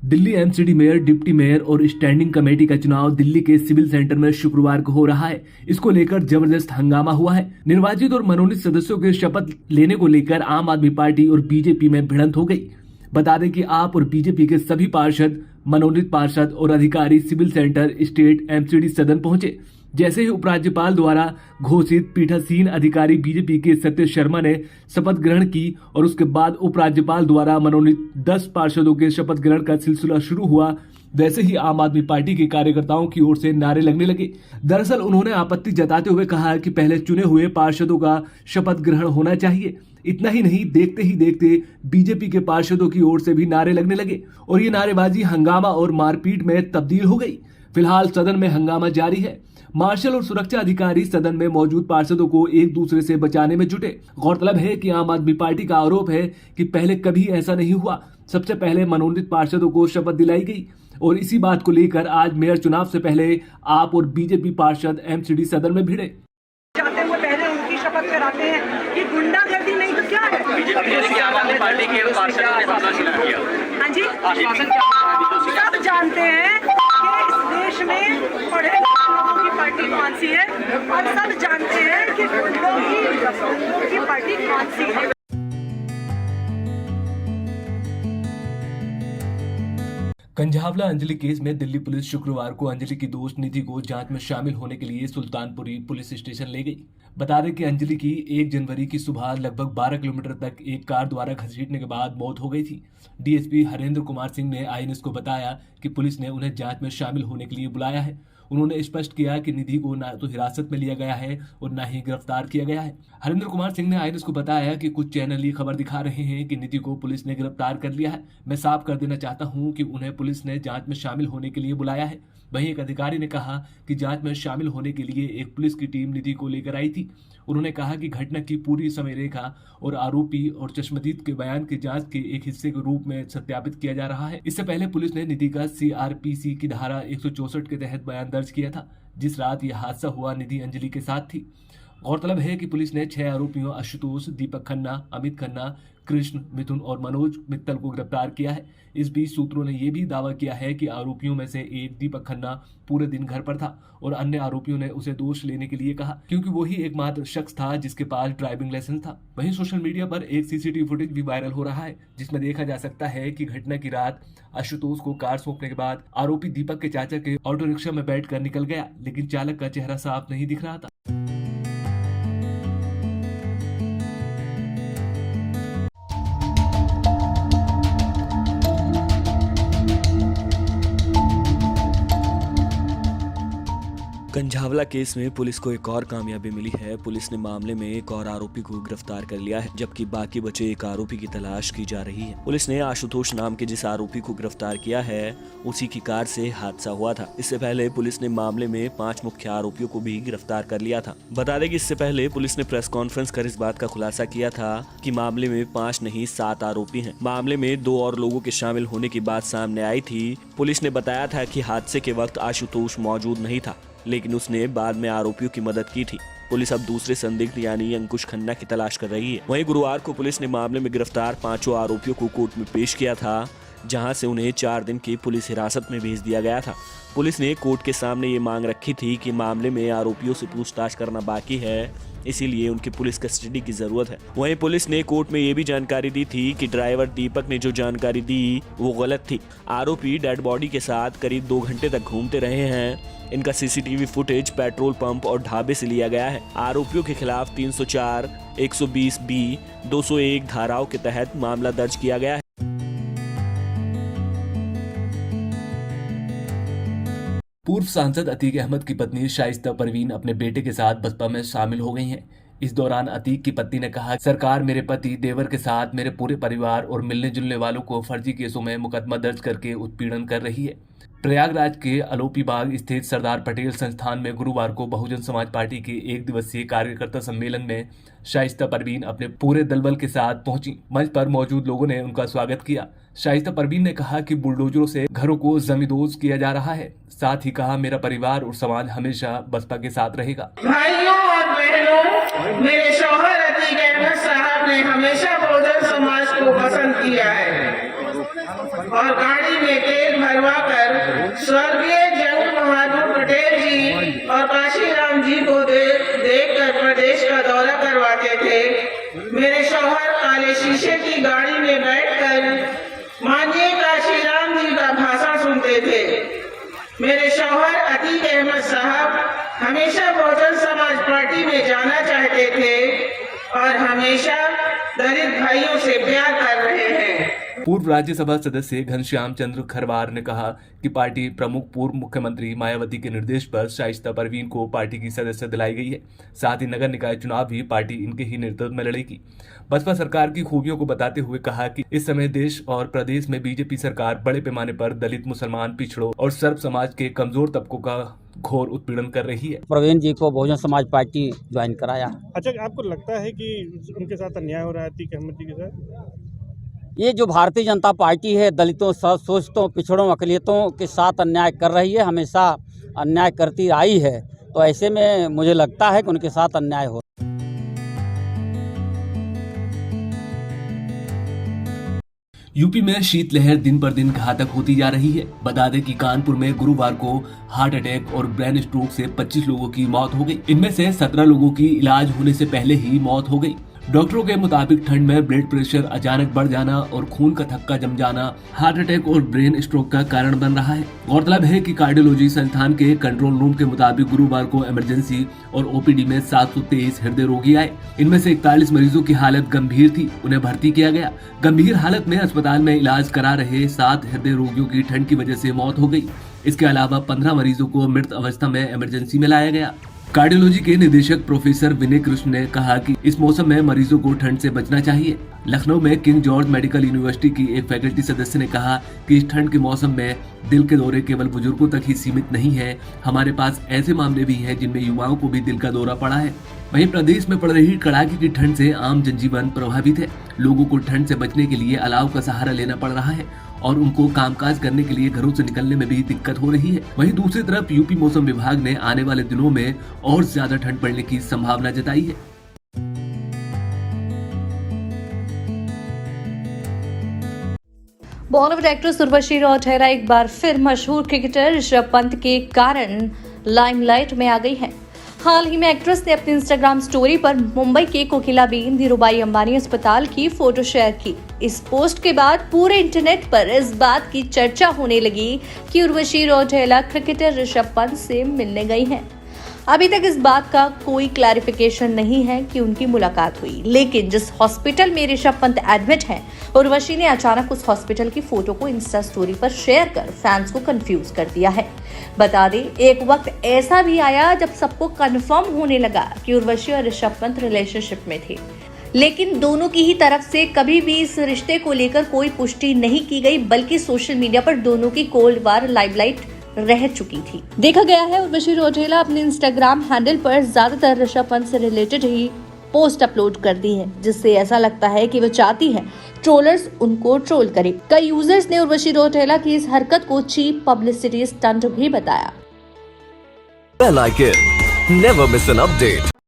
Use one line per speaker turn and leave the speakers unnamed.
Delhi MCD mayor, deputy mayor और standing committee का चुनाव दिल्ली के सिविल सेंटर में शुक्रवार को हो रहा है। इसको लेकर जबरदस्त हंगामा हुआ है। निर्वाचित और मनोनीत सदस्यों के शपथ लेने को लेकर आम आदमी पार्टी और बीजेपी में भिड़ंत हो गई। बता दें कि आप और बीजेपी के सभी पार्षद, मनोनीत पार्षद और अधिकारी सिविल सेंटर स्टेट एमसीडी सदन पहुंचे। जैसे ही उपराज्यपाल द्वारा घोषित पीठासीन अधिकारी बीजेपी के सत्य शर्मा ने शपथ ग्रहण की और उसके बाद उपराज्यपाल द्वारा मनोनीत 10 पार्षदों के शपथ ग्रहण का सिलसिला शुरू हुआ, वैसे ही आम आदमी पार्टी के कार्यकर्ताओं की ओर से नारे लगने लगे। दरअसल उन्होंने आपत्ति जताते हुए कहा कि पहले चुने हुए पार्षदों का शपथ ग्रहण होना चाहिए। इतना ही नहीं, देखते ही देखते बीजेपी के पार्षदों की ओर से भी नारे लगने लगे और ये नारेबाजी हंगामा और मारपीट में तब्दील हो गई। फिलहाल सदन में हंगामा जारी है। मार्शल और सुरक्षा अधिकारी सदन में मौजूद पार्षदों को एक दूसरे से बचाने में जुटे। गौरतलब है कि आम आदमी पार्टी का आरोप है कि पहले कभी ऐसा नहीं हुआ। सबसे पहले मनोनीत पार्षदों को शपथ दिलाई गई और इसी बात को लेकर आज मेयर चुनाव से पहले आप और बीजेपी पार्षद एमसीडी सदन में भिड़े।
जाते हुए पहले उनकी शपथ कराते हैं कि गुंडागर्दी नहीं तो क्या है।
बीजेपी आम आदमी पार्टी के पार्षदों ने हमला शुरू किया।
हाँ जी, सब जानते हैं कि इस देश में पढ़े लोगों की पार्टी कौन सी है और सब जानते हैं कि गुंडों की पार्टी कौन सी है।
कंझावला अंजलि केस में दिल्ली पुलिस शुक्रवार को अंजलि की दोस्त निधि को जांच में शामिल होने के लिए सुल्तानपुरी पुलिस स्टेशन ले गई। बता दें कि अंजलि की 1 जनवरी की सुबह लगभग 12 किलोमीटर तक एक कार द्वारा घसीटने के बाद मौत हो गई थी। डीएसपी हरेंद्र कुमार सिंह ने आईएनएस को बताया कि पुलिस ने उन्हें जांच में शामिल होने के लिए बुलाया है। उन्होंने स्पष्ट किया कि निधि को न तो हिरासत में लिया गया है और न ही गिरफ्तार किया गया है। हरेंद्र कुमार सिंह ने आईएनएस को बताया कि कुछ चैनल ये खबर दिखा रहे हैं कि निधि को पुलिस ने गिरफ्तार कर लिया है। मैं साफ कर देना चाहता हूं कि उन्हें पुलिस ने जांच में शामिल होने के लिए बुलाया है। वहीं एक अधिकारी ने कहा कि जांच में शामिल होने के लिए एक पुलिस की टीम निधि को लेकर आई थी। उन्होंने कहा कि घटना की पूरी समय रेखा और आरोपी और चश्मदीद के बयान की जांच के एक हिस्से के रूप में सत्यापित किया जा रहा है। इससे पहले पुलिस ने निधि का सीआरपीसी की धारा 164 के तहत बयान दर्ज किया था। जिस रात यह हादसा हुआ, निधि अंजलि के साथ थी। गौरतलब है कि पुलिस ने 6 आरोपियों आशुतोष, दीपक खन्ना, अमित खन्ना, कृष्ण, मिथुन और मनोज मित्तल को गिरफ्तार किया है। इस बीच सूत्रों ने यह भी दावा किया है कि आरोपियों में से एक दीपक खन्ना पूरे दिन घर पर था और अन्य आरोपियों ने उसे दोष लेने के लिए कहा क्योंकि वही एकमात्र शख्स था जिसके पास ड्राइविंग लाइसेंस था। वहीं सोशल मीडिया पर एक सीसीटीवी फुटेज भी वायरल हो रहा है जिसमें देखा जा सकता है कि घटना की रात आशुतोष को कार सौंपने के बाद आरोपी दीपक के चाचा के ऑटो रिक्शा में बैठकर निकल गया, लेकिन चालक का चेहरा साफ नहीं दिख रहा था।
कंझावला केस में पुलिस को एक और कामयाबी मिली है। पुलिस ने मामले में एक और आरोपी को गिरफ्तार कर लिया है, जबकि बाकी बचे एक आरोपी की तलाश की जा रही है। पुलिस ने आशुतोष नाम के जिस आरोपी को गिरफ्तार किया है, उसी की कार से हादसा हुआ था। इससे पहले पुलिस ने मामले में 5 मुख्य आरोपियों को भी गिरफ्तार कर लिया था। बता दें कि इससे पहले पुलिस ने प्रेस कॉन्फ्रेंस कर इस बात का खुलासा किया था कि मामले में 5 नहीं 7 आरोपी हैं। मामले में 2 और लोगों के शामिल होने की बात सामने आई थी। पुलिस ने बताया था कि हादसे के वक्त आशुतोष मौजूद नहीं था, लेकिन उसने बाद में आरोपियों की मदद की थी। पुलिस अब दूसरे संदिग्ध यानी अंकुश खन्ना की तलाश कर रही है। वहीं गुरुवार को पुलिस ने मामले में गिरफ्तार 5 आरोपियों को कोर्ट में पेश किया था, जहां से उन्हें 4 दिन की पुलिस हिरासत में भेज दिया गया था। पुलिस ने कोर्ट के सामने ये मांग रखी थी कि मामले में आरोपियों से पूछताछ करना बाकी है, इसीलिए उनकी पुलिस कस्टडी की जरूरत है। वहीं पुलिस ने कोर्ट में ये भी जानकारी दी थी कि ड्राइवर दीपक ने जो जानकारी दी वो गलत थी। आरोपी डेड बॉडी के साथ करीब 2 घंटे तक घूमते रहे हैं। इनका सीसीटीवी फुटेज पेट्रोल पंप और ढाबे से लिया गया है। आरोपियों के खिलाफ 304, 120B, 201 धाराओं के तहत मामला दर्ज किया गया है।
पूर्व सांसद अतीक अहमद की पत्नी शाइस्ता परवीन अपने बेटे के साथ बसपा में शामिल हो गई हैं। इस दौरान अतीक की पत्नी ने कहा, सरकार मेरे पति देवर के साथ मेरे पूरे परिवार और मिलने जुलने वालों को फर्जी केसों में मुकदमा दर्ज करके उत्पीड़न कर रही है। प्रयागराज के अलोपी बाग स्थित सरदार पटेल संस्थान में गुरुवार को बहुजन समाज पार्टी के 1 दिवसीय कार्यकर्ता सम्मेलन में शाइस्ता परवीन अपने पूरे दलबल के साथ पहुंची। मंच पर मौजूद लोगों ने उनका स्वागत किया। शाइस्ता परवीन ने कहा कि बुलडोजरों से घरों को जमींदोज किया जा रहा है। साथ ही कहा, मेरा परिवार और समाज हमेशा बसपा के साथ रहेगा।
भाइयों और बहनों, मेरे शौहर अतीक अहमद साहब ने हमेशा बहुजन समाज को पसंद किया है। और गाड़ी में तेल भरवा कर स्वर्गीय जंग बहादुर पटेल जी और काशीराम जी को देख कर प्रदेश का दौरा करवाते थे। मेरे शौहर काले शीशे की गाड़ी में बैठकर माननीय काशीराम जी का भाषण सुनते थे। मेरे शौहर अतीक अहमद साहब हमेशा बहुजन समाज पार्टी में जाना चाहते थे और हमेशा दलित भाइयों से प्यार कर रहे हैं।
पूर्व राज्यसभा सदस्य घनश्याम चंद्र खरवार ने कहा कि पार्टी प्रमुख पूर्व मुख्यमंत्री मायावती के निर्देश पर शाइस्ता परवीन को पार्टी की सदस्य दिलाई गई है। साथ ही नगर निकाय चुनाव भी पार्टी इनके ही नेतृत्व में लड़ेगी। बसपा सरकार की खूबियों को बताते हुए कहा कि इस समय देश और प्रदेश में बीजेपी सरकार बड़े पैमाने पर दलित, मुसलमान, पिछड़ों और सर्व समाज के कमजोर तबकों का घोर उत्पीड़न कर रही है।
प्रवीण जी को बहुजन समाज पार्टी ज्वाइन कराया।
अच्छा, आपको लगता है कि उनके साथ अन्याय हो रहा है अतीक अहमद जी के साथ?
ये जो भारतीय जनता पार्टी है दलितों, शोषितों, पिछड़ों, अकलियतों के साथ अन्याय कर रही है, हमेशा अन्याय करती आई है। तो ऐसे में मुझे लगता है कि उनके साथ अन्याय हो।
यूपी में शीतलहर दिन पर दिन घातक होती जा रही है। बता दें कि कानपुर में गुरुवार को हार्ट अटैक और ब्रेन स्ट्रोक से 25 लोगों की मौत हो गई। इनमें से 17 लोगों की इलाज होने से पहले ही मौत हो गई। डॉक्टरों के मुताबिक ठंड में ब्लड प्रेशर अचानक बढ़ जाना और खून का थक्का जम जाना हार्ट अटैक और ब्रेन स्ट्रोक का कारण बन रहा है। गौरतलब है कि कार्डियोलॉजी संस्थान के कंट्रोल रूम के मुताबिक गुरुवार को इमरजेंसी और ओपीडी में 723 हृदय रोगी आए। इनमें से 41 मरीजों की हालत गंभीर थी, उन्हें भर्ती किया गया। गंभीर हालत में अस्पताल में इलाज करा रहे 7 हृदय रोगियों की ठंड की वजह से मौत हो गई। इसके अलावा 15 मरीजों को मृत अवस्था में इमरजेंसी में लाया गया। कार्डियोलॉजी के निदेशक प्रोफेसर विनय कृष्ण ने कहा कि इस मौसम में मरीजों को ठंड से बचना चाहिए। लखनऊ में किंग जॉर्ज मेडिकल यूनिवर्सिटी की एक फैकल्टी सदस्य ने कहा कि इस ठंड के मौसम में दिल के दौरे केवल बुजुर्गों तक ही सीमित नहीं है, हमारे पास ऐसे मामले भी हैं जिनमें युवाओं को भी दिल का दौरा पड़ा है। वहीं प्रदेश में पड़ रही कड़ाके की ठंड से आम जनजीवन प्रभावित है। लोगों को ठंड से बचने के लिए अलाव का सहारा लेना पड़ रहा है और उनको कामकाज करने के लिए घरों से निकलने में भी दिक्कत हो रही है। वहीं दूसरी तरफ यूपी मौसम विभाग ने आने वाले दिनों में और ज्यादा ठंड पड़ने की संभावना जताई है।
बॉलीवुड एक्ट्रेस उर्वशी रौटेला एक बार फिर मशहूर क्रिकेटर ऋषभ पंत के कारण लाइमलाइट में आ गई है। हाल ही में एक्ट्रेस ने अपनी इंस्टाग्राम स्टोरी पर मुंबई के कोकिलाबेन धीरूभाई अंबानी अस्पताल की फोटो शेयर की। इस पोस्ट के बाद पूरे इंटरनेट पर इस बात की चर्चा होने लगी कि उर्वशी रौटेला क्रिकेटर ऋषभ पंत से मिलने गई हैं। अभी तक इस बात का कोई क्लैरिफिकेशन नहीं है कि उनकी मुलाकात हुई, लेकिन जिस हॉस्पिटल में ऋषभ पंत एडमिट हैं, उर्वशी ने अचानक उस हॉस्पिटल की फोटो को इंस्टा स्टोरी पर शेयर कर फैंस को कंफ्यूज कर दिया है। बता दें, एक वक्त ऐसा भी आया जब सबको कंफर्म होने लगा कि उर्वशी और ऋषभ पंत रिलेशनशिप में थे, लेकिन दोनों की ही तरफ से कभी भी इस रिश्ते को लेकर कोई पुष्टि नहीं की गई, बल्कि सोशल मीडिया पर दोनों की कोल्ड वार लाइमलाइट रह चुकी थी। देखा गया है उर्वशी रौटेला अपने इंस्टाग्राम हैंडल पर ज्यादातर ऋषभ पंत से रिलेटेड ही पोस्ट अपलोड करती है, जिससे ऐसा लगता है कि वो चाहती है ट्रोलर्स उनको ट्रोल करें। कई यूजर्स ने उर्वशी रौटेला की इस हरकत को चीप पब्लिसिटी स्टंट भी बताया।
Well, I can never miss an update.